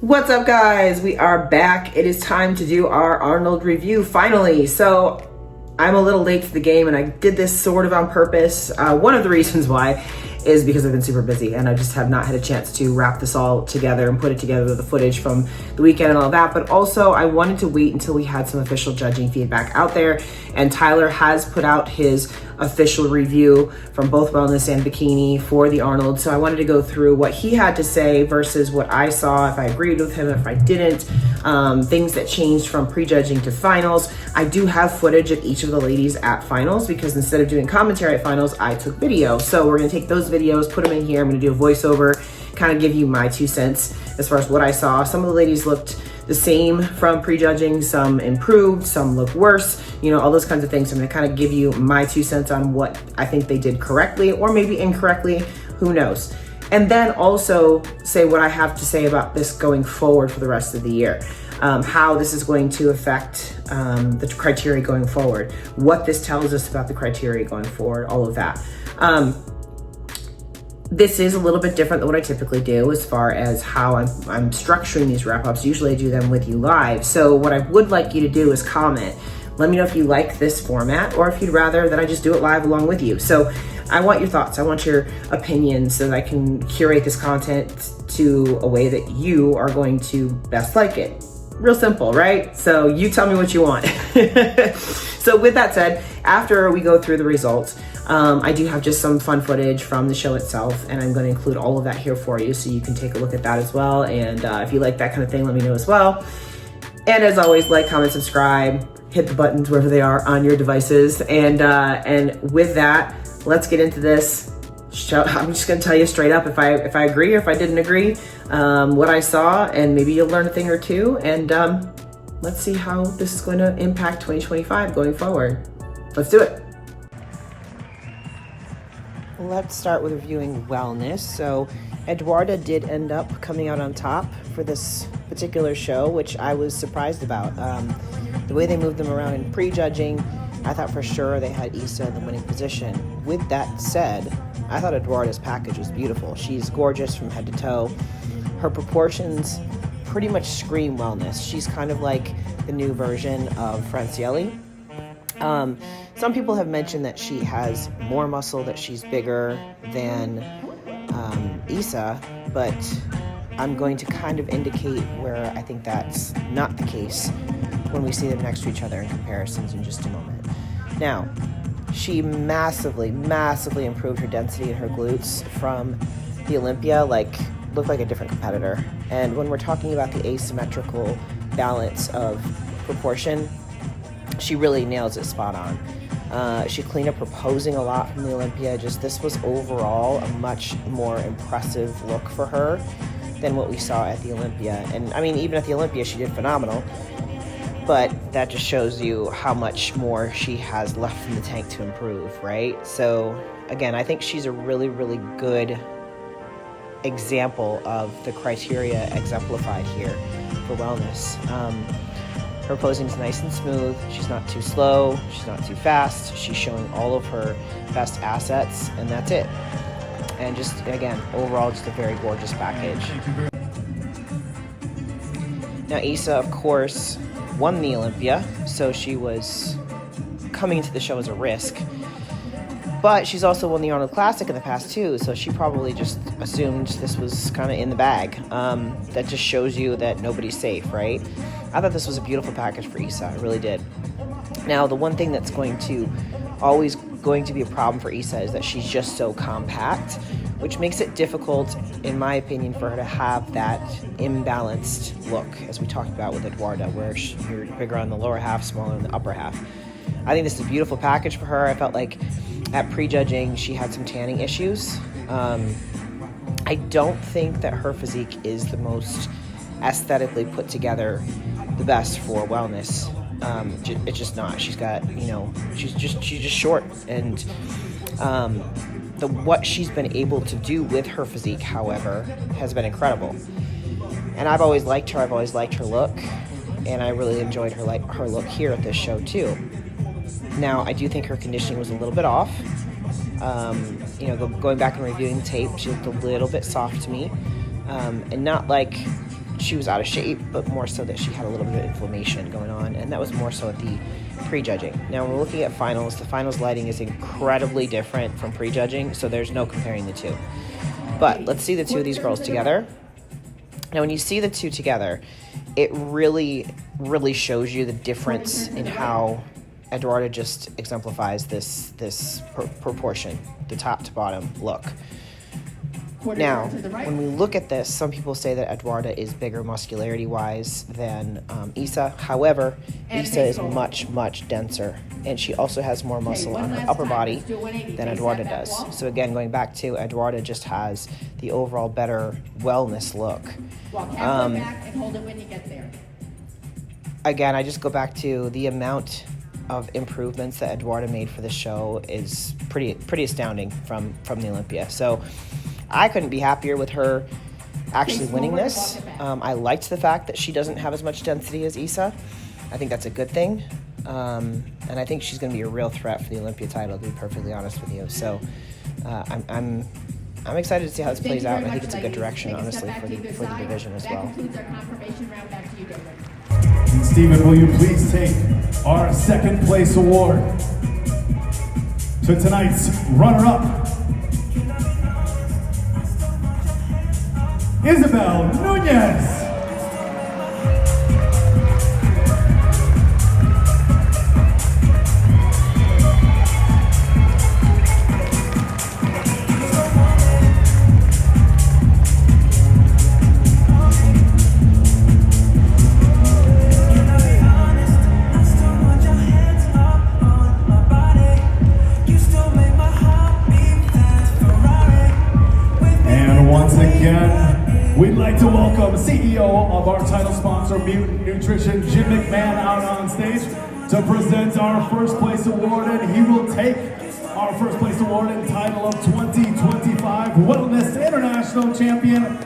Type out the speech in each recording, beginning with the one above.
What's up, guys? We are back. It is time to do our Arnold review finally. So I'm a little late to the game and I did this sort of on purpose. One of the reasons why is because I've been super busy and I just have not had a chance to wrap this all together and put it together with the footage from the weekend and all that. But also I wanted to wait until we had some official judging feedback out there, and Tyler has put out his official review from both Wellness and Bikini for the Arnold. So I wanted to go through what he had to say versus what I saw, if I agreed with him, if I didn't, things that changed from prejudging to finals. I do have footage of each of the ladies at finals because instead of doing commentary at finals, I took video. So we're gonna take those videos, put them in here. I'm gonna do a voiceover, kind of give you my 2 cents as far as what I saw. Some of the ladies looked the same from prejudging, some improved, some look worse, you know, all those kinds of things. So I'm gonna kind of give you my 2 cents on what I think they did correctly or maybe incorrectly, who knows. And then also say what I have to say about this going forward for the rest of the year. How this is going to affect the criteria going forward, what this tells us about the criteria going forward, all of that. This is a little bit different than what I typically do as far as how I'm structuring these wrap-ups. Usually I do them with you live. So what I would like you to do is comment. Let me know if you like this format or if you'd rather that I just do it live along with you. So I want your thoughts. I want your opinions so that I can curate this content to a way that you are going to best like it. Real simple, right? So you tell me what you want. So with that said, after we go through the results, I do have just some fun footage from the show itself, and I'm going to include all of that here for you so you can take a look at that as well. And if you like that kind of thing, let me know as well. And as always, like, comment, subscribe, hit the buttons wherever they are on your devices. And with that, let's get into this. I'm just going to tell you straight up if I agree or if I didn't agree, what I saw, and maybe you'll learn a thing or two. And let's see how this is going to impact 2025 going forward. Let's do it. Let's start with reviewing Wellness. So Eduarda did end up coming out on top for this particular show, which I was surprised about. The way they moved them around in prejudging, I thought for sure they had Issa in the winning position. With that said, I thought Eduarda's package was beautiful. She's gorgeous from head to toe. Her proportions pretty much scream Wellness. She's kind of like the new version of Francielli. Some people have mentioned that she has more muscle, that she's bigger than Issa, but I'm going to kind of indicate where I think that's not the case when we see them next to each other in comparisons in just a moment. Now, she massively, massively improved her density in her glutes from the Olympia, looked like a different competitor. And when we're talking about the asymmetrical balance of proportion, she really nails it spot on. She cleaned up her posing a lot from the Olympia. Just this was overall a much more impressive look for her than what we saw at the Olympia. And I mean, even at the Olympia, she did phenomenal. But that just shows you how much more she has left in the tank to improve, right? So again, I think she's a really, really good example of the criteria exemplified here for Wellness. Her posing is nice and smooth. She's not too slow. She's not too fast. She's showing all of her best assets, and that's it. And just, again, overall, just a very gorgeous package. Now, Issa, of course, won the Olympia, so she was coming into the show as a risk. But she's also won the Arnold Classic in the past too, so she probably just assumed this was kind of in the bag. That just shows you that nobody's safe, right? I thought this was a beautiful package for Issa, I really did. Now, the one thing that's always going to be a problem for Issa is that she's just so compact, which makes it difficult, in my opinion, for her to have that imbalanced look, as we talked about with Eduarda, where you're bigger on the lower half, smaller on the upper half. I think this is a beautiful package for her. I felt like at prejudging, she had some tanning issues. I don't think that her physique is the most aesthetically put together, the best for Wellness. It's just not. She's got, she's just short, and what she's been able to do with her physique, however, has been incredible. And I've always liked her. I've always liked her look, and I really enjoyed her look here at this show too. Now, I do think her conditioning was a little bit off. Going back and reviewing the tape, she looked a little bit soft to me, and not like she was out of shape, but more so that she had a little bit of inflammation going on, and that was more so at the prejudging. Now, when we're looking at finals, the finals lighting is incredibly different from prejudging, so there's no comparing the two. But let's see the two of these girls together. Now, when you see the two together, it really, really shows you the difference in how Eduarda just exemplifies this proportion, the top to bottom look. Now, when we look at this, some people say that Eduarda is bigger muscularity-wise than Isa. However, Isa is much, much denser, and she also has more muscle on her upper body than Eduarda does. So again, going back to Eduarda just has the overall better wellness look. Walk halfway back and hold it when you get there. Again, I just go back to the amount of improvements that Eduarda made for the show is pretty astounding from the Olympia. So I couldn't be happier with her actually winning this. I liked the fact that she doesn't have as much density as Isa. I think that's a good thing. And I think she's going to be a real threat for the Olympia title, to be perfectly honest with you. So I'm excited to see how this plays out. I think it's a good direction, honestly, for the division as well. That concludes our confirmation round. Back to you, David. Stephen, will you please take our second place award to tonight's runner-up, Isabel Nunez. We'd like to welcome CEO of our title sponsor, Mutant Nutrition, Jim McMahon, out on stage to present our first place award, and he will take our first place award and title of 2025 Wellness International Champion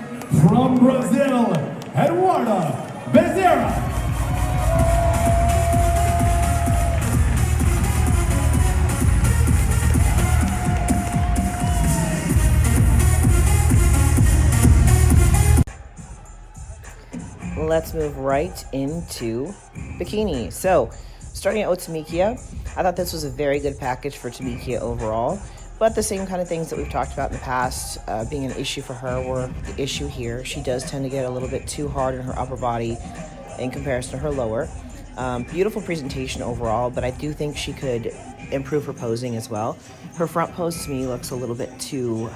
from Brazil, Eduarda Bezerra. Let's move right into bikini. So, starting out with Tamikia, I thought this was a very good package for Tamikia overall, but the same kind of things that we've talked about in the past being an issue for her were the issue here. She does tend to get a little bit too hard in her upper body in comparison to her lower. Beautiful presentation overall, but I do think she could improve her posing as well. Her front pose to me looks a little bit too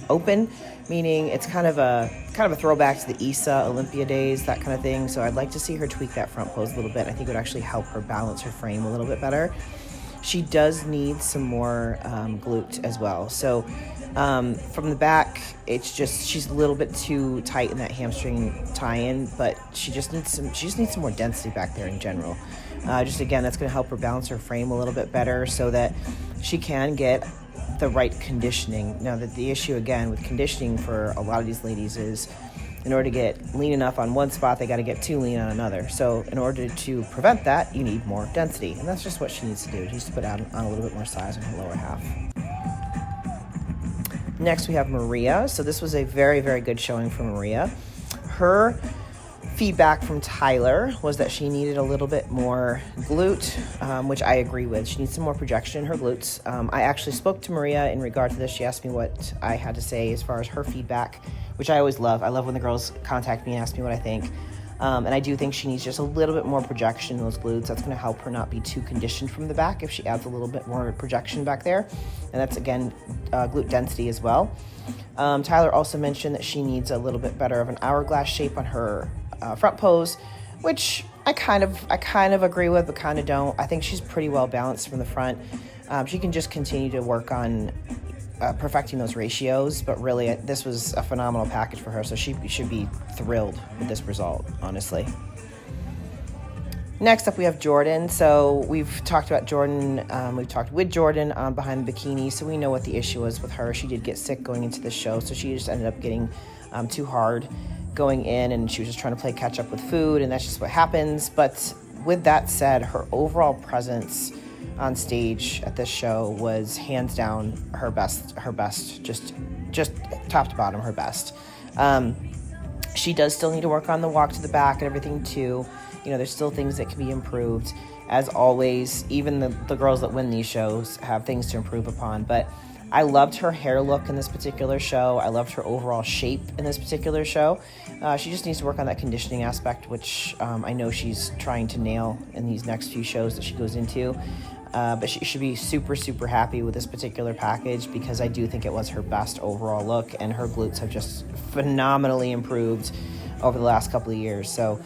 open, meaning it's kind of a throwback to the Isa Olympia days, that kind of thing. So I'd like to see her tweak that front pose a little bit. I think it would actually help her balance her frame a little bit better. She does need some more glute as well. So from the back, it's just she's a little bit too tight in that hamstring tie-in, but she just needs some more density back there in general. Just again, that's going to help her balance her frame a little bit better so that she can get the right conditioning. Now, that the issue again with conditioning for a lot of these ladies is in order to get lean enough on one spot, they got to get too lean on another. So in order to prevent that, you need more density, and that's just what she needs to do. She needs to put on a little bit more size on her lower half. Next, we have Maria. So this was a very, very good showing for Maria. Her feedback from Tyler was that she needed a little bit more glute, which I agree with. She needs some more projection in her glutes. I actually spoke to Maria in regard to this. She asked me what I had to say as far as her feedback, which I always love. I love when the girls contact me and ask me what I think. And I do think she needs just a little bit more projection in those glutes. That's going to help her not be too conditioned from the back if she adds a little bit more projection back there. And that's, again, glute density as well. Tyler also mentioned that she needs a little bit better of an hourglass shape on her front pose, which I kind of agree with, but kind of don't. I think she's pretty well balanced from the front. She can just continue to work on perfecting those ratios, but really this was a phenomenal package for her, so she should be thrilled with this result, honestly. Next up, we have Jordan. So we've talked about Jordan. We've talked with Jordan behind the bikini, so we know what the issue was with her. She did get sick going into the show, so she just ended up getting too hard going in, and she was just trying to play catch up with food, and that's just what happens. But with that said, her overall presence on stage at this show was hands down her best, just top to bottom, her best. She does still need to work on the walk to the back and everything too. You know, there's still things that can be improved. As always, even the girls that win these shows have things to improve upon. But I loved her hair look in this particular show. I loved her overall shape in this particular show. She just needs to work on that conditioning aspect, which I know she's trying to nail in these next few shows that she goes into. But she should be super, super happy with this particular package, because I do think it was her best overall look, and her glutes have just phenomenally improved over the last couple of years. So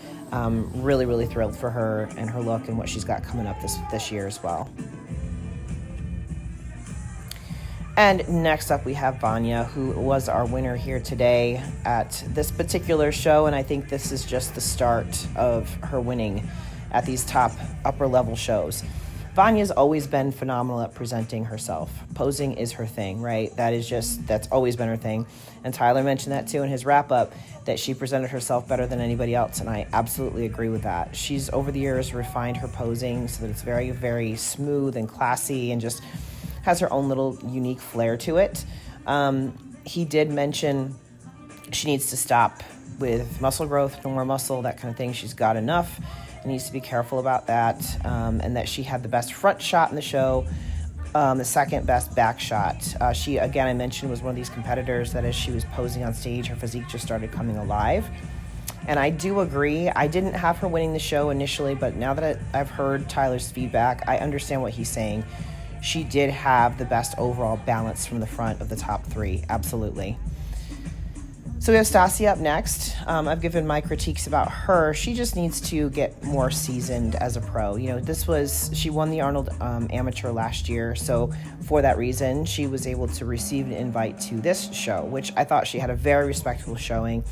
really, really thrilled for her and her look and what she's got coming up this year as well. And next up we have Vanya, who was our winner here today at this particular show, and I think this is just the start of her winning at these top upper level shows. Vanya's always been phenomenal at presenting herself. Posing is her thing, right? That's always been her thing. And Tyler mentioned that too in his wrap up, that she presented herself better than anybody else, and I absolutely agree with that. She's over the years refined her posing so that it's very, very smooth and classy and just has her own little unique flair to it. He did mention she needs to stop with muscle growth, no more muscle, that kind of thing. She's got enough. Needs to be careful about that, and that she had the best front shot in the show, the second best back shot. She, again, I mentioned, was one of these competitors that as she was posing on stage, her physique just started coming alive. And I do agree. I didn't have her winning the show initially, but now that I've heard Tyler's feedback, I understand what he's saying. She did have the best overall balance from the front of the top three, absolutely. So we have Stassi up next. I've given my critiques about her. She just needs to get more seasoned as a pro. You know, she won the Arnold Amateur last year, so for that reason, she was able to receive an invite to this show, which I thought she had a very respectable showing.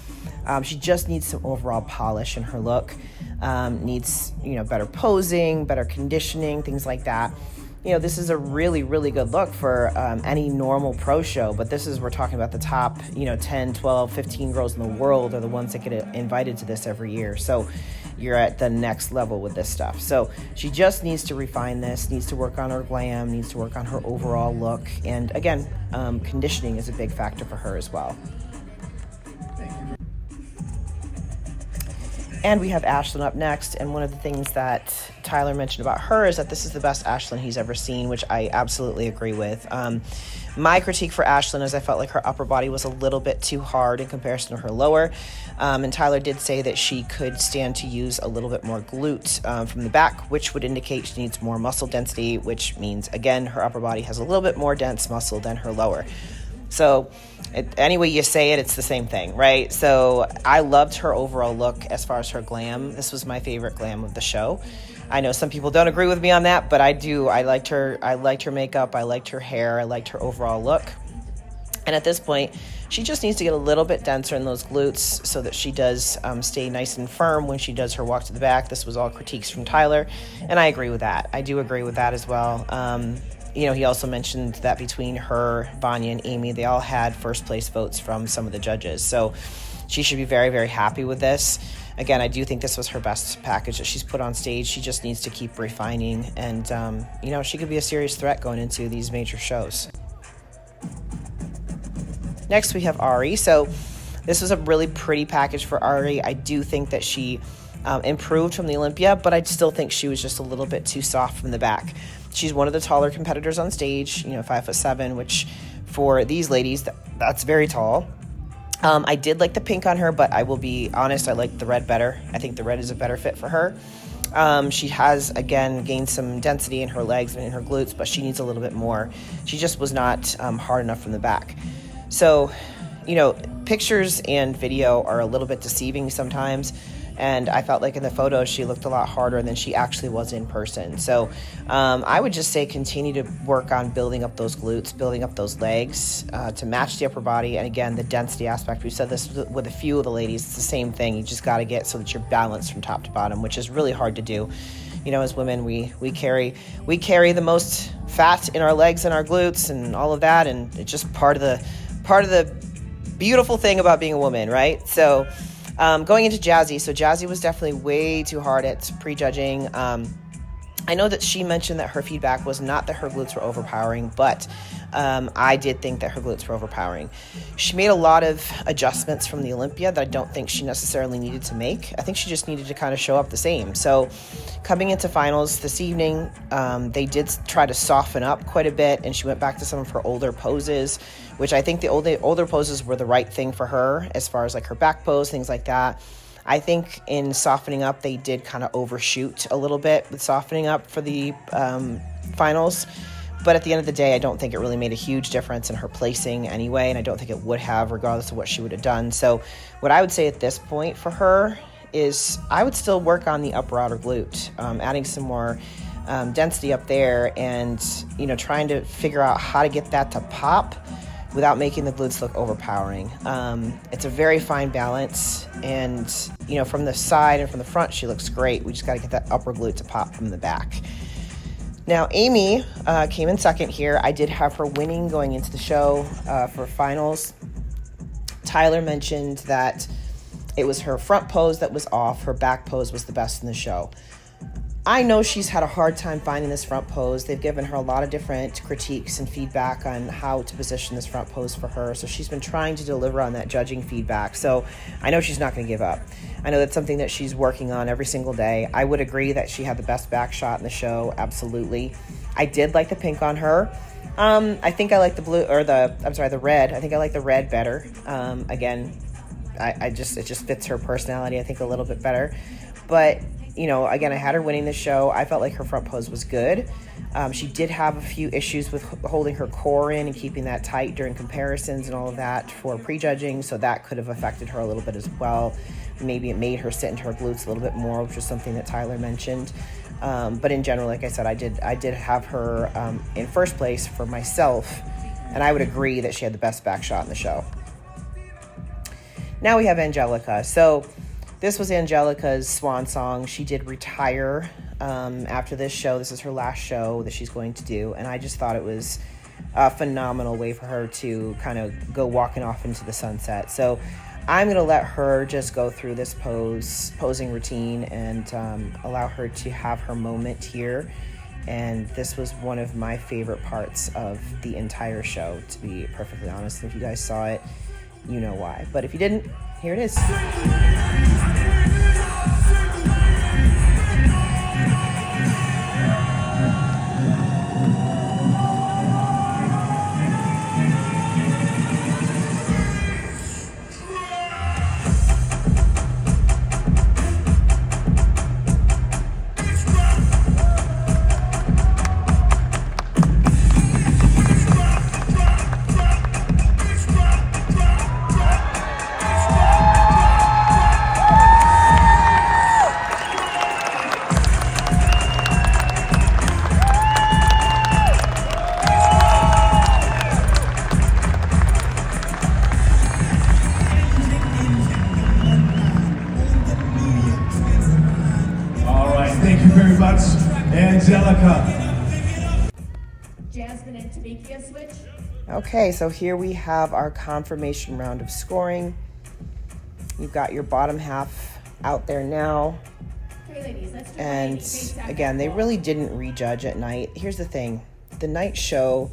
She just needs some overall polish in her look. Needs, better posing, better conditioning, things like that. This is a really, really good look for any normal pro show, but we're talking about the top, 10, 12, 15 girls in the world are the ones that get invited to this every year. So you're at the next level with this stuff. So she just needs to refine this, needs to work on her glam, needs to work on her overall look. And again, conditioning is a big factor for her as well. And we have Ashlyn up next, and one of the things that Tyler mentioned about her is that this is the best Ashlyn he's ever seen, which I absolutely agree with. My critique for Ashlyn is I felt like her upper body was a little bit too hard in comparison to her lower, and Tyler did say that she could stand to use a little bit more glute from the back, which would indicate she needs more muscle density, which means, again, her upper body has a little bit more dense muscle than her lower. So any way you say it, it's the same thing, right? So I loved her overall look as far as her glam. This was my favorite glam of the show. I know some people don't agree with me on that, but I do. I liked her makeup. I liked her hair. I liked her overall look. And at this point, she just needs to get a little bit denser in those glutes so that she does stay nice and firm when she does her walk to the back. This was all critiques from Tyler, and I agree with that. I do agree with that as well. He also mentioned that between her, Vanya, and Amy, they all had first place votes from some of the judges. So she should be very, very happy with this. Again, I do think this was her best package that she's put on stage. She just needs to keep refining, and, she could be a serious threat going into these major shows. Next, we have Ari. So this was a really pretty package for Ari. I do think that she improved from the Olympia, but I still think she was just a little bit too soft from the back. She's one of the taller competitors on stage, 5'7", which for these ladies, that's very tall. I did like the pink on her, but I will be honest, I like the red better. I think the red is a better fit for her. She has, again, gained some density in her legs and in her glutes, but she needs a little bit more. She just was not hard enough from the back. So, pictures and video are a little bit deceiving sometimes. And I felt like in the photos, she looked a lot harder than she actually was in person. So I would just say continue to work on building up those glutes, building up those legs to match the upper body. And again, the density aspect, we said this with a few of the ladies, it's the same thing. You just got to get so that you're balanced from top to bottom, which is really hard to do. As women, we carry the most fat in our legs and our glutes and all of that. And it's just part of the beautiful thing about being a woman, right? So going into Jazzy, so Jazzy was definitely way too hard at prejudging. I know that she mentioned that her feedback was not that her glutes were overpowering, but I did think that her glutes were overpowering. She made a lot of adjustments from the Olympia that I don't think she necessarily needed to make. I think she just needed to kind of show up the same. So coming into finals this evening, they did try to soften up quite a bit, and she went back to some of her older poses, which I think the older poses were the right thing for her as far as like her back pose, things like that. I think in softening up, they did kind of overshoot a little bit with softening up for the finals. But at the end of the day, I don't think it really made a huge difference in her placing anyway, and I don't think it would have, regardless of what she would have done. So what I would say at this point for her is I would still work on the upper outer glute, adding some more density up there, and trying to figure out how to get that to pop without making the glutes look overpowering. It's a very fine balance, and from the side and from the front she looks great. We just got to get that upper glute to pop from the back. Now Amy came in second here. I did have her winning going into the show for finals. Tyler mentioned that it was her front pose that was off, her back pose was the best in the show. I know she's had a hard time finding this front pose. They've given her a lot of different critiques and feedback on how to position this front pose for her. So she's been trying to deliver on that judging feedback. So I know she's not going to give up. I know that's something that she's working on every single day. I would agree that she had the best back shot in the show. Absolutely. I did like the pink on her. I think I like the blue, or the red. I think I like the red better. Again, it just fits her personality, I think, a little bit better. But again, I had her winning the show. I felt like her front pose was good. She did have a few issues with holding her core in and keeping that tight during comparisons and all of that for prejudging, so that could have affected her a little bit as well. Maybe it made her sit into her glutes a little bit more, which was something that Tyler mentioned. But in general, like I said, I did have her in first place for myself, and I would agree that she had the best back shot in the show. Now we have Angelica. So this was Angelica's swan song. She did retire after this show. This is her last show that she's going to do, and I just thought it was a phenomenal way for her to kind of go walking off into the sunset. So I'm going to let her just go through this posing routine and allow her to have her moment here. And this was one of my favorite parts of the entire show, to be perfectly honest. If you guys saw it, you know why. But if you didn't, here it is. Angelica. Jasmine and Tamika switch. Okay, so here we have our confirmation round of scoring. You've got your bottom half out there now. Okay, ladies, let's do And again, they really didn't rejudge at night. Here's the thing. The night show,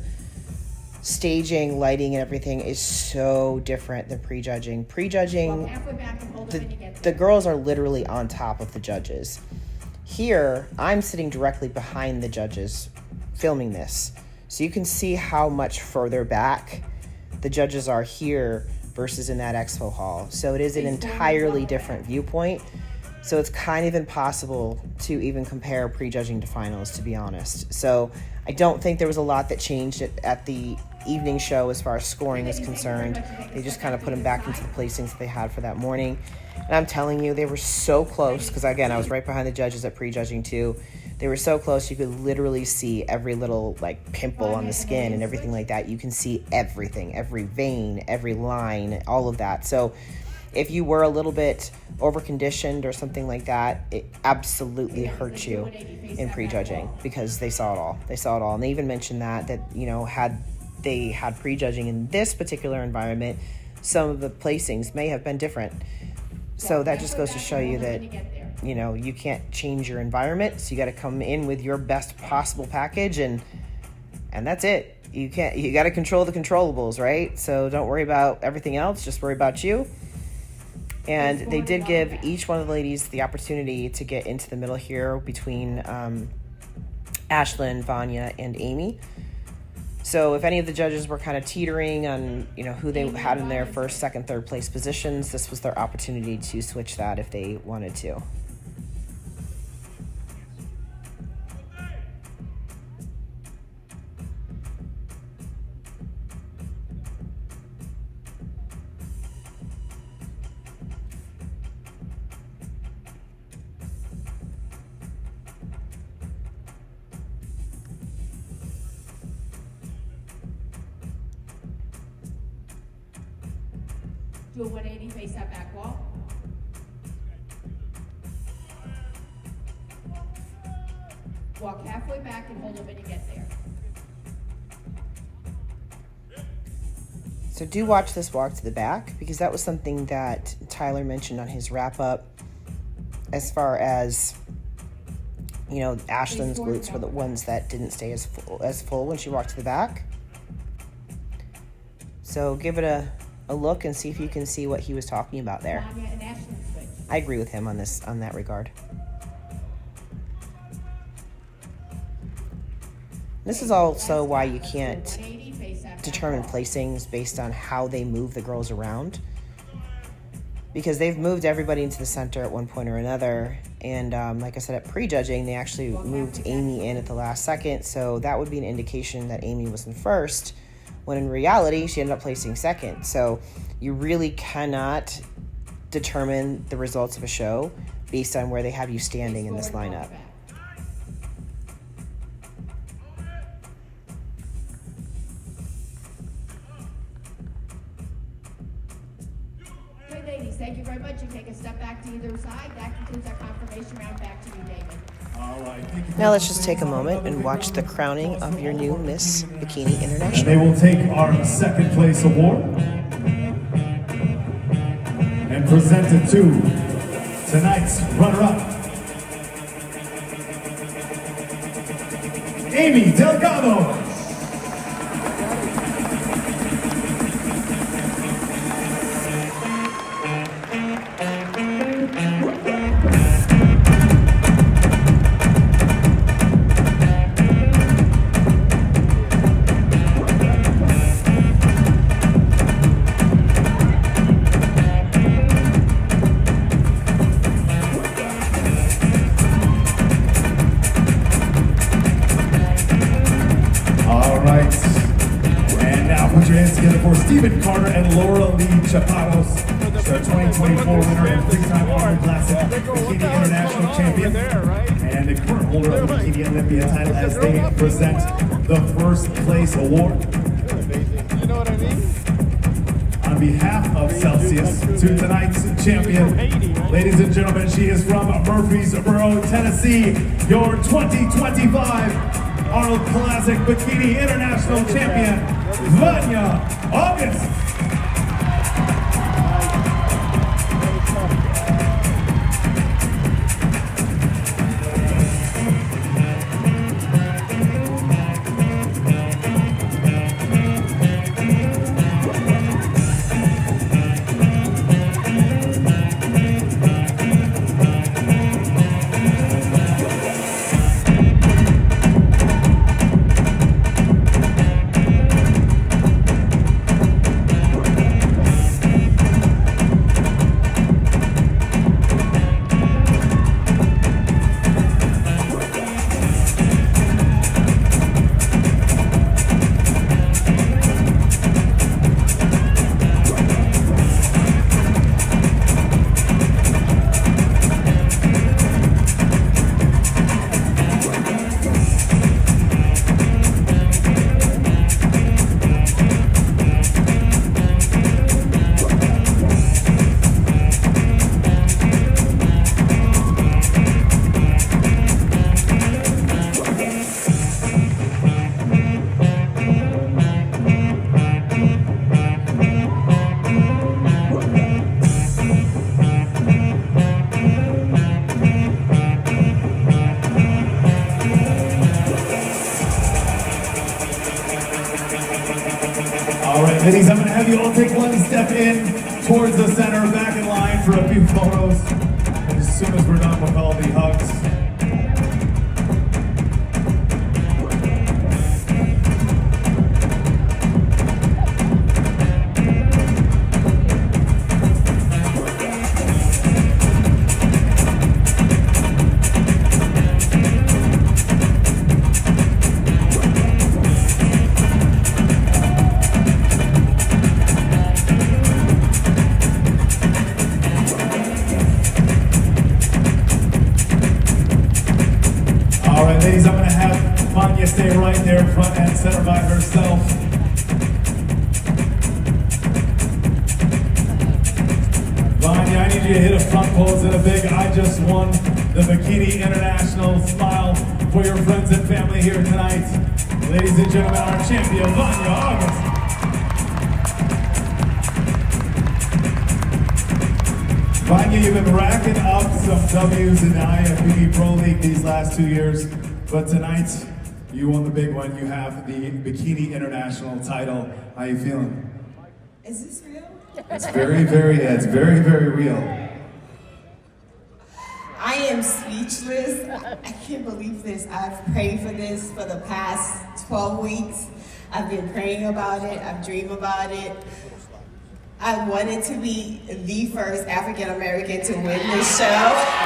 staging, lighting, and everything is so different than prejudging. Prejudging, halfway back and hold it when you get the there. girls are literally on top of the judges. Here, I'm sitting directly behind the judges filming this. So you can see how much further back the judges are here versus in that expo hall. So it is an entirely different viewpoint. So it's kind of impossible to even compare prejudging to finals, to be honest. So I don't think there was a lot that changed at the evening show as far as scoring is concerned. They just kind of put them back into the placings that they had for that morning. And I'm telling you, they were so close, because again, I was right behind the judges at prejudging too. They were so close, you could literally see every little like pimple on the skin and everything like that. You can see everything, every vein, every line, all of that. So if you were a little bit overconditioned or something like that, it absolutely hurt you in prejudging, because they saw it all. They saw it all. And they even mentioned that had they had prejudging in this particular environment, some of the placings may have been different. So that just goes to show you that, you know, you can't change your environment, so you got to come in with your best possible package, and that's it. You got to control the controllables, right? So don't worry about everything else, just worry about you. And they did give each one of the ladies the opportunity to get into the middle here between Ashlyn, Vanya, and Amy. So if any of the judges were kind of teetering on, you know, who they had in their first, second, third place positions, this was their opportunity to switch that if they wanted to. Do a 180, face that back wall. Walk halfway back and hold it when you get there. So do watch this walk to the back, because that was something that Tyler mentioned on his wrap up, as far as, you know, Ashlyn's glutes were the ones that didn't stay as full when she walked to the back. So give it a look and see if you can see what he was talking about there. I agree with him on that regard. This is also why you can't determine placings based on how they move the girls around, because they've moved everybody into the center at one point or another. And like I said, at prejudging, they actually moved Amy in at the last second, so that would be an indication that Amy was in first, when in reality, she ended up placing second. So you really cannot determine the results of a show based on where they have you standing in this lineup. Okay, ladies, thank you very much. You take a step back to either side. That concludes our confirmation round. Back to you, David. All right. Thank you. Now let's just take a moment and watch the crowning of your new Miss Bikini International. They will take our second place award and present it to tonight's runner-up, Amy Delgado. Stephen Carter and Laura Lee Chapados, the 2024 winner and three-time Arnold Classic Bikini International Champion, and the current holder of the Bikini Olympia title, as they present the first place award. You know what I mean? On behalf of Celsius, to tonight's champion, ladies and gentlemen, she is from Murfreesboro, Tennessee, your 2025 Arnold Classic Bikini International Champion, Vanya August. mind, you all take one step in towards the center, back in line for a few photos. And as soon as we're done with all the hugs, ladies, I'm going to have Vanya stay right there in front and center by herself. Vanya, I need you to hit a front pose and a big I just won the Bikini International smile for your friends and family here tonight. Ladies and gentlemen, our champion, Vanya August. Vanya, you've been racking up some W's in the IFBB Pro League these last 2 years. But tonight, you won the big one. You have the Bikini International title. How are you feeling? Is this real? It's very, very real. I am speechless. I can't believe this. I've prayed for this for the past 12 weeks. I've been praying about it. I've dreamed about it. I wanted to be the first African American to win this show.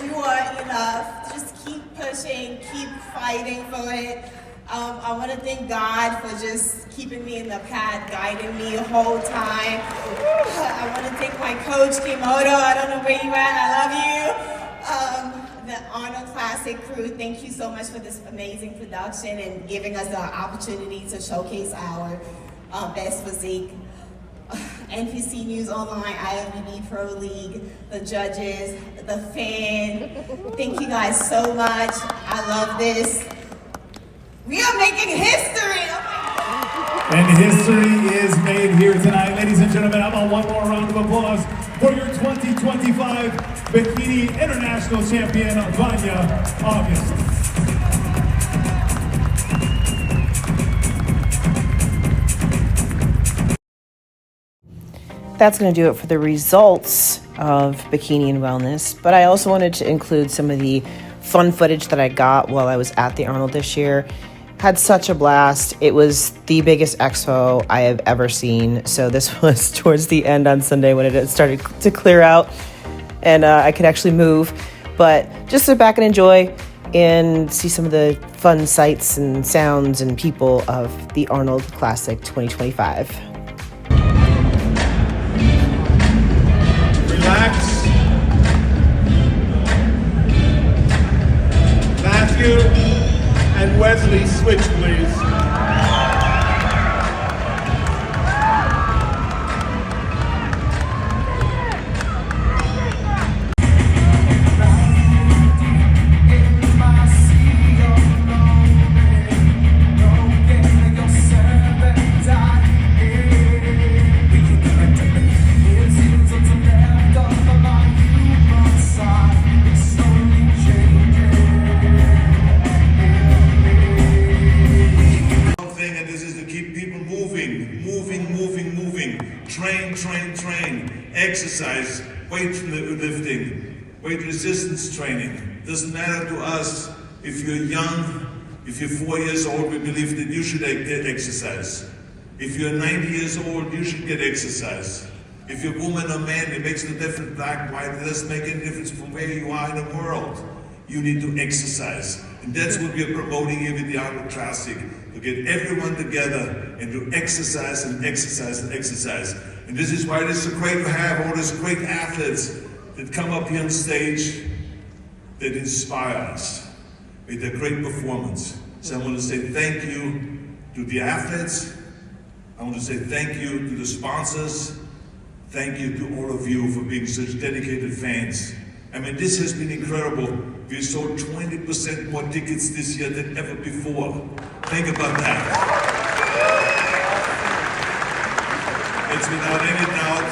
You are enough. Just keep pushing, keep fighting for it. I want to thank God for just keeping me in the path, guiding me the whole time. I want to thank my coach, Kimoto. I don't know where you at. I love you. The Arnold Classic crew, thank you so much for this amazing production and giving us the opportunity to showcase our best physique. NPC News Online, IFBB Pro League, the judges, the fan. Thank you guys so much. I love this. We are making history. Oh my God. And history is made here tonight. Ladies and gentlemen, how about one more round of applause for your 2025 Bikini International Champion, Vanya August. That's going to do it for the results of Bikini and Wellness. But I also wanted to include some of the fun footage that I got while I was at the Arnold this year. Had such a blast. It was the biggest expo I have ever seen. So this was towards the end on Sunday when it started to clear out and I could actually move. But just sit back and enjoy and see some of the fun sights and sounds and people of the Arnold Classic 2025. Relax. Matthew and Wesley, switch, please. Train, exercise, weightlifting, weight resistance training. Doesn't matter to us if you're young, if you're 4 years old, we believe that you should get exercise. If you're 90 years old, you should get exercise. If you're a woman or man, it makes no difference, black, white, it doesn't make any difference from where you are in the world. You need to exercise. And that's what we're promoting here with the Arnold Classic, to get everyone together and to exercise and exercise and exercise. And this is why it is so great to have all these great athletes that come up here on stage that inspire us with their great performance. So I want to say thank you to the athletes. I want to say thank you to the sponsors. Thank you to all of you for being such dedicated fans. I mean, this has been incredible. We sold 20% more tickets this year than ever before. Think about that. It's without any doubt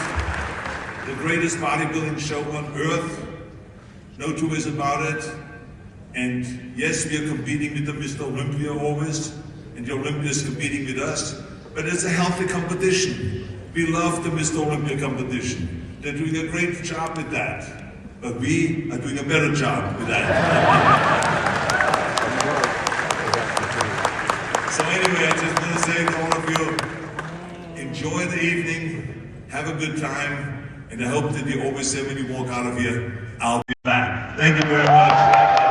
the greatest bodybuilding show on earth. No two ways about it. And yes, we are competing with the Mr. Olympia always, and the Olympia is competing with us, but it's a healthy competition. We love the Mr. Olympia competition. They're doing a great job with that, but we are doing a better job with that. So anyway, I just want to say to all of you, enjoy the evening, have a good time, and I hope that you always say when you walk out of here, I'll be back. Thank you very much.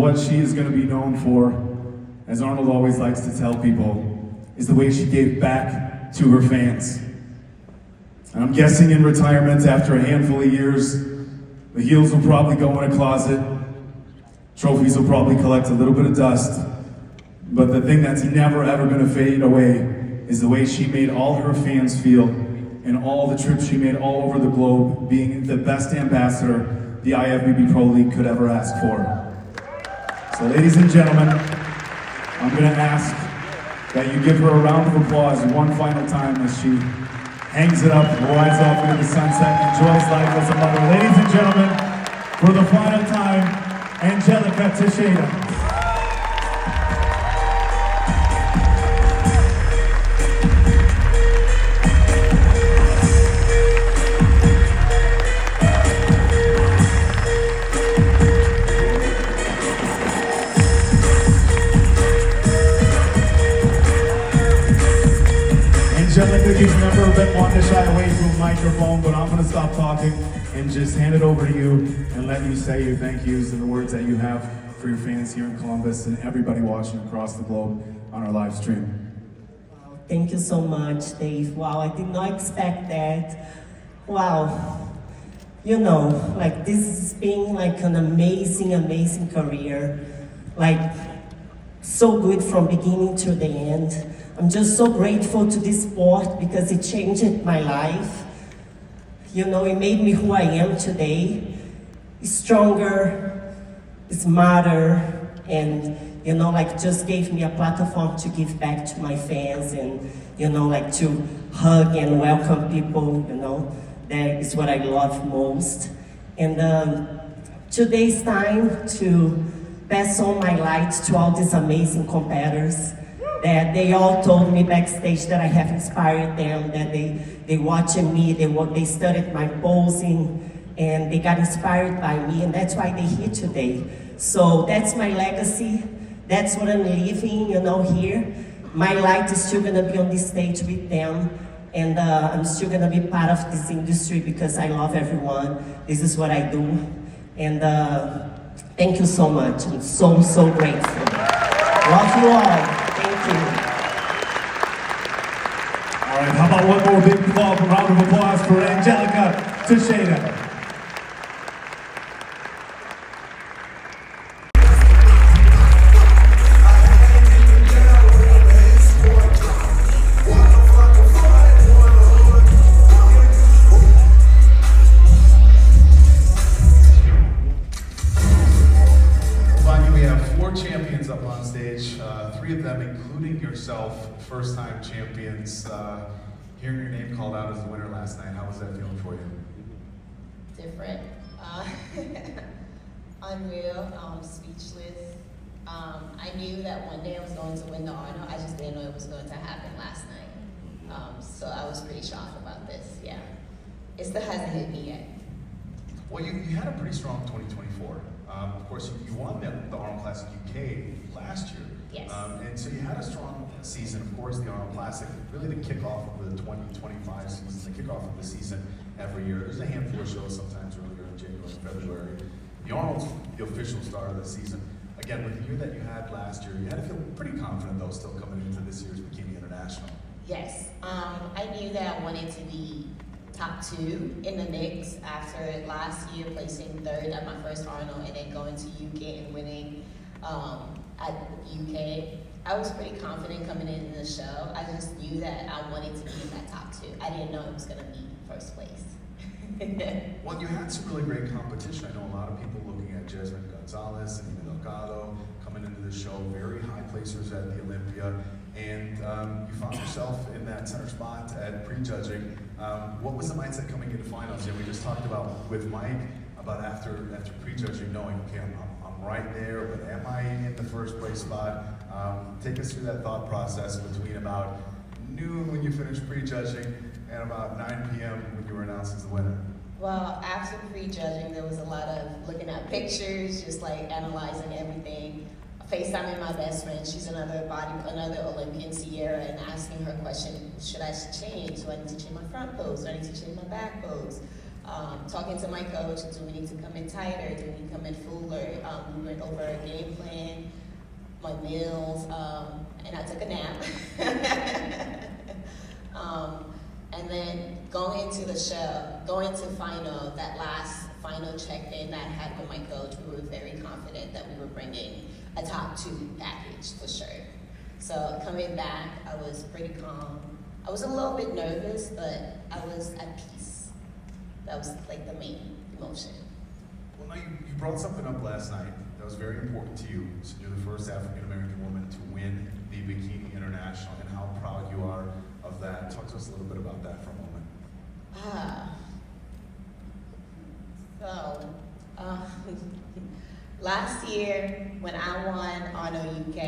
What she is going to be known for, as Arnold always likes to tell people, is the way she gave back to her fans. And I'm guessing in retirement, after a handful of years, the heels will probably go in a closet, trophies will probably collect a little bit of dust, but the thing that's never ever gonna fade away is the way she made all her fans feel and all the trips she made all over the globe, being the best ambassador the IFBB Pro League could ever ask for. So ladies and gentlemen, I'm gonna ask that you give her a round of applause one final time as she hangs it up, rides off into the sunset, enjoys life as a mother. Ladies and gentlemen, for the final time, Angelica Teixeira. Angelica, you've never been one to shy away from a microphone, but I'm gonna stop talking and just hand it over to you and let you say your thank yous and the words that you have for your fans here in Columbus and everybody watching across the globe on our live stream. Wow, thank you so much, Dave. Wow, I did not expect that. Wow. You know, like this has been like an amazing, amazing career. Like so good from beginning to the end. I'm just so grateful to this sport because it changed my life. You know, it made me who I am today. Stronger, smarter, and you know, like just gave me a platform to give back to my fans and, you know, like to hug and welcome people, you know. That is what I love most. And today's time to pass on my light to all these amazing competitors that they all told me backstage that I have inspired them, that they watching me, they studied my posing, and they got inspired by me, and that's why they're here today. So that's my legacy. That's what I'm living, you know, here. My light is still gonna be on this stage with them, and I'm still gonna be part of this industry because I love everyone. This is what I do, and thank you so much. I'm so, so grateful. Love you all. Thank you. All right, how about one more big round of applause for Angelica Teixeira. Champions up on stage, three of them, including yourself, first-time champions. Hearing your name called out as the winner last night, how was that feeling for you? Different, unreal, speechless. I knew that one day I was going to win the Arnold. I just didn't know it was going to happen last night. So I was pretty shocked about this. Yeah, it still hasn't hit me yet. Well, you had a pretty strong 2024. Of course, you won the Arnold Classic UK last year. Yes. And so you had a strong season. Of course, the Arnold Classic, really the kickoff of the 2025 season, the kickoff of the season every year. There's a handful of shows sometimes earlier in January and February. The Arnold's the official start of the season. Again, with the year that you had last year, you had to feel pretty confident, though, still coming into this year's Bikini International. Yes. I knew that I wanted to be top 2 in the mix after last year placing 3rd at my first Arnold and then going to UK and winning at UK. I was pretty confident coming into the show. I just knew that I wanted to be in that top 2. I didn't know it was going to be first place. Well, you had some really great competition. I know a lot of people looking at Jasmine Gonzalez and even Delgado coming into the show, very high placers at the Olympia, and you found yourself in that center spot at prejudging. What was the mindset coming into finals? Yeah, we just talked about with Mike about after prejudging, knowing, okay, I'm right there, but am I in the first place spot? Take us through that thought process between about noon when you finished prejudging and about 9 p.m. when you were announced as the winner. Well, after prejudging, there was a lot of looking at pictures, just like analyzing everything. FaceTiming my best friend, she's another Olympian, Sierra, and asking her question, should I change? Do I need to change my front pose? Do I need to change my back pose? Talking to my coach, do we need to come in tighter? Do we need to come in fuller? We went over a game plan. my meals, and I took a nap. And then going into the show, going to final, that last final check-in that I had with my coach, we were very confident that we were bringing a top 2 package for sure. So coming back, I was pretty calm. I was a little bit nervous, but I was at peace. That was like the main emotion. Well, now you brought something up last night that was very important to you. So you're the first African-American woman to win the Bikini International, and how proud you are of that. Talk to us a little bit about that for a moment. Last year when I won Arnold UK,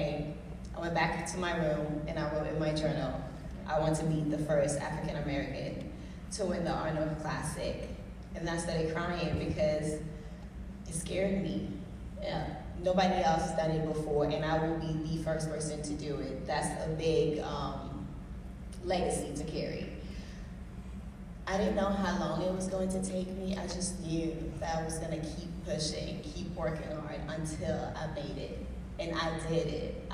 I went back into my room and I wrote in my journal, I want to be the first African American to win the Arnold Classic. And I started crying because it scared me. Yeah. Nobody else has done it before, and I will be the first person to do it. That's a big legacy to carry. I didn't know how long it was going to take me. I just knew that I was going to keep pushing, keep working hard until I made it. And I did it.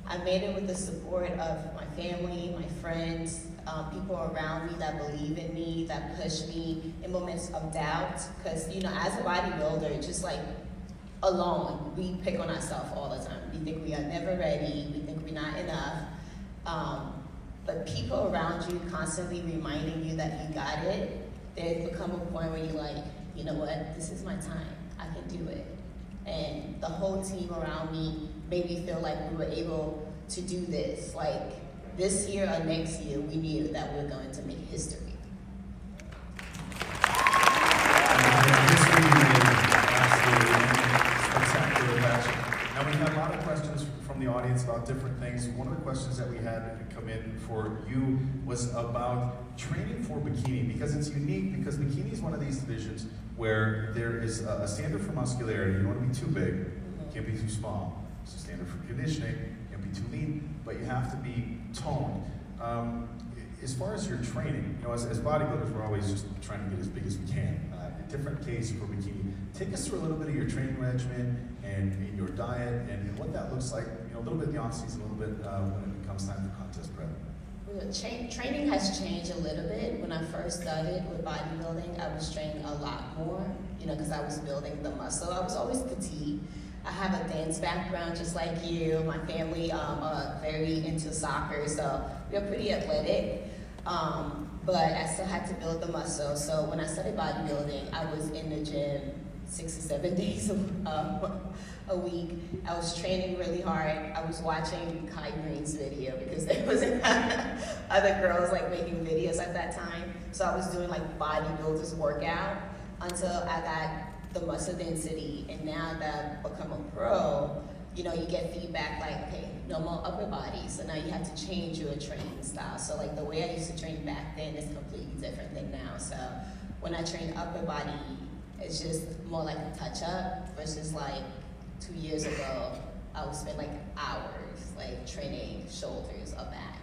I made it with the support of my family, my friends, people around me that believe in me, that push me in moments of doubt. Because, you know, as a bodybuilder, just like alone, we pick on ourselves all the time. We think we are never ready. We think we're not enough. But people around you constantly reminding you that you got it, there's become a point where you're like, you know what, this is my time, I can do it. And the whole team around me made me feel like we were able to do this. Like this year or next year, we knew that we were going to make history. Now we had a lot of questions from the audience about different things. One of the questions that we had come in for you was about training for bikini, because it's unique, because bikini is one of these divisions where there is a standard for muscularity. You don't want to be too big, can't be too small. It's a standard for conditioning, can't be too lean, but you have to be toned. As far as your training, you know, as bodybuilders, we're always just trying to get as big as we can. Different case for bikini. Take us through a little bit of your training regimen and your diet and what that looks like, you know, a little bit in the off-season, a little bit when it comes time for contest prep. Training has changed a little bit. When I first started with bodybuilding, I was training a lot more, you know, because I was building the muscle. I was always petite. I have a dance background just like you. My family are very into soccer, so we're pretty athletic. But I still had to build the muscle. So when I started bodybuilding, I was in the gym 6 or 7 days a week. I was training really hard. I was watching Kai Green's video because there wasn't other girls like making videos at that time. So I was doing like bodybuilders workout until I got the muscle density. And now that I've become a pro, you know, you get feedback like, hey, no more upper body. So now you have to change your training style. So like the way I used to train back then is completely different than now. So when I train upper body, it's just more like a touch up versus like 2 years ago, I would spend like hours like training shoulders or back.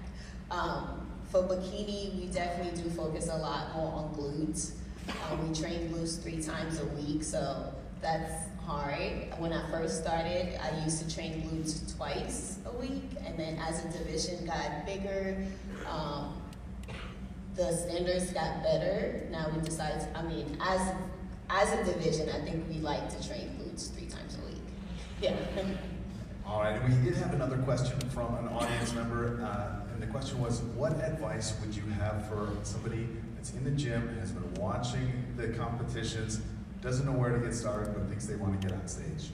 For bikini, we definitely do focus a lot more on glutes. We train glutes 3 times a week, so that's hard. When I first started, I used to train glutes twice a week, and then as the division got bigger, the standards got better. Now we decided, as a division, I think we like to train glutes 3 times a week. Yeah. All right, and we did have another question from an audience member, and the question was, what advice would you have for somebody that's in the gym, has been watching the competitions, doesn't know where to get started, but thinks they want to get on stage?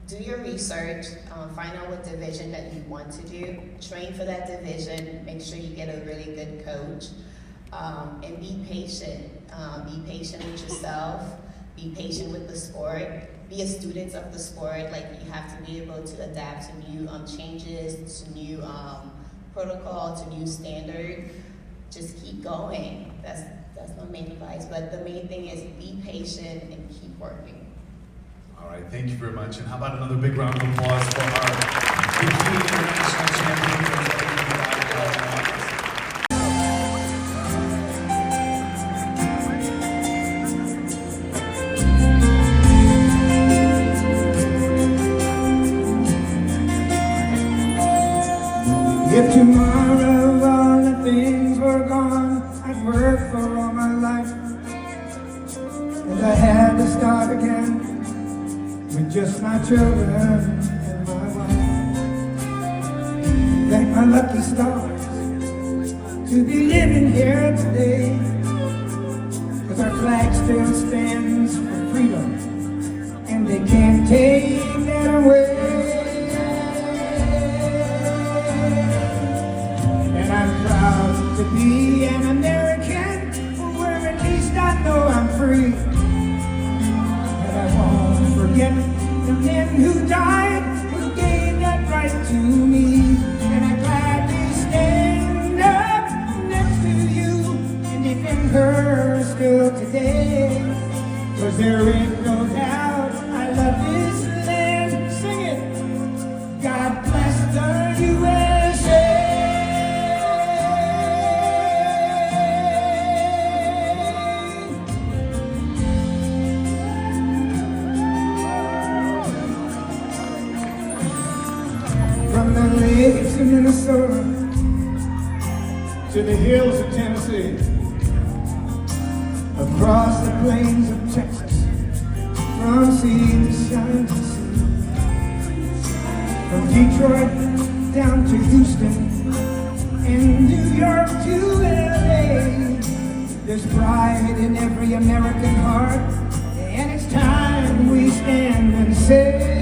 Do your research, find out what division that you want to do, train for that division, make sure you get a really good coach, and be patient. Be patient with yourself, be patient with the sport, be a student of the sport. Like, you have to be able to adapt to new changes, to new protocol, to new standard. Just keep going. That's my main advice. But the main thing is be patient and keep working. All right, thank you very much. And how about another big round of applause for our Bikini International Champion. start again with just my children and my wife. Thank my lucky stars to be living here today, 'cause our flag still stands for freedom and they can't take that away. And I'm proud to be an American, where at least I know I'm free. And I won't forget the men who died, who gave that right to me. And I gladly stand up next to you and defend her still today. 'Cause there ain't no doubt I love this land. Sing it! God bless the USA! From the lakes of Minnesota To the hills of Tennessee, across the plains of Texas, from sea to shining sea, from Detroit down to Houston, and New York to LA. There's pride in every American heart, and it's time we stand and say